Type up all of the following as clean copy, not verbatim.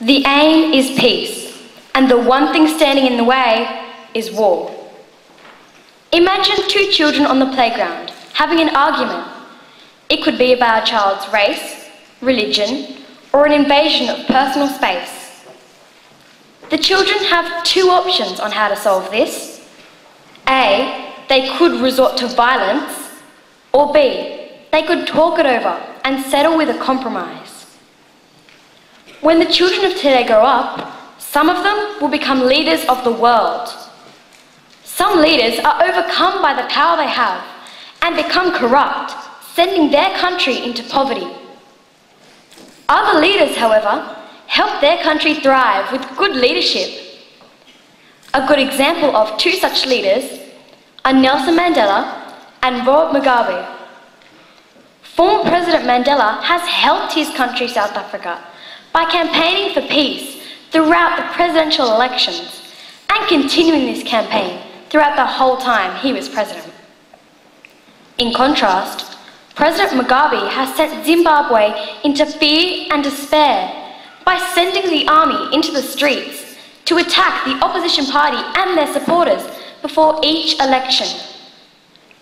The aim is peace, and the one thing standing in the way is war. Imagine two children on the playground having an argument. It could be about a child's race, religion, or an invasion of personal space. The children have two options on how to solve this. A, they could resort to violence, or B, they could talk it over and settle with a compromise. When the children of today grow up, some of them will become leaders of the world. Some leaders are overcome by the power they have and become corrupt, sending their country into poverty. Other leaders, however, help their country thrive with good leadership. A good example of two such leaders are Nelson Mandela and Robert Mugabe. Former President Mandela has helped his country, South Africa, by campaigning for peace throughout the presidential elections and continuing this campaign throughout the whole time he was president. In contrast, President Mugabe has sent Zimbabwe into fear and despair by sending the army into the streets to attack the opposition party and their supporters before each election.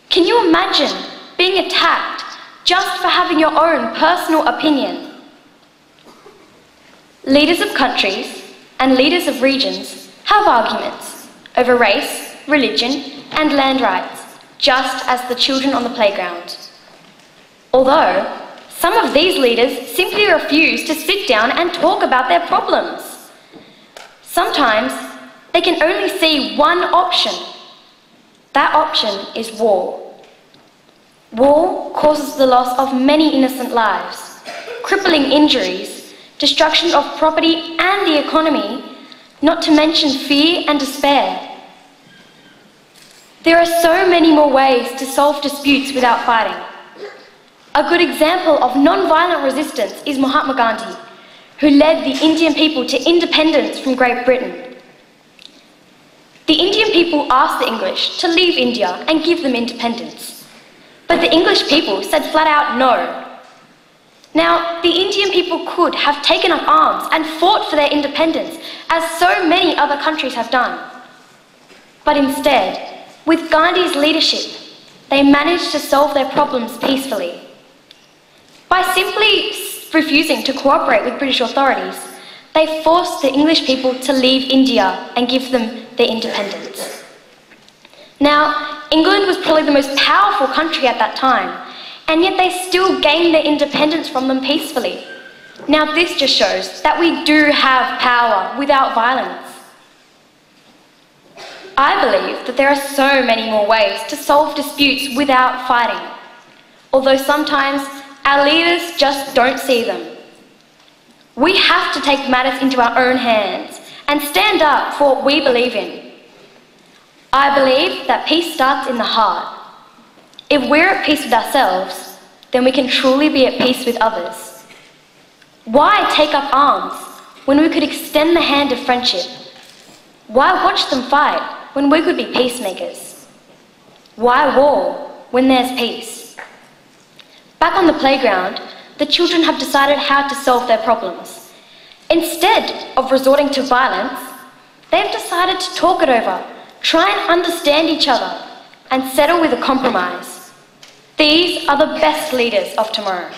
Can you imagine being attacked just for having your own personal opinion? Leaders of countries and leaders of regions have arguments over race, religion, and land rights, just as the children on the playground. Although, some of these leaders simply refuse to sit down and talk about their problems. Sometimes, they can only see one option. That option is war. War causes the loss of many innocent lives, crippling injuries, destruction of property and the economy, not to mention fear and despair. There are so many more ways to solve disputes without fighting. A good example of non-violent resistance is Mahatma Gandhi, who led the Indian people to independence from Great Britain. The Indian people asked the English to leave India and give them independence, but the English people said flat out no. Now, the Indian people could have taken up arms and fought for their independence, as so many other countries have done. But instead, with Gandhi's leadership, they managed to solve their problems peacefully. By simply refusing to cooperate with British authorities, they forced the English people to leave India and give them their independence. Now, England was probably the most powerful country at that time, and yet they still gained their independence from them peacefully. Now this just shows that we do have power without violence. I believe that there are so many more ways to solve disputes without fighting, although sometimes our leaders just don't see them. We have to take matters into our own hands and stand up for what we believe in. I believe that peace starts in the heart. If we're at peace with ourselves, then we can truly be at peace with others. Why take up arms when we could extend the hand of friendship? Why watch them fight when we could be peacemakers? Why war when there's peace? Back on the playground, the children have decided how to solve their problems. Instead of resorting to violence, they've decided to talk it over, try and understand each other, and settle with a compromise. These are the best leaders of tomorrow.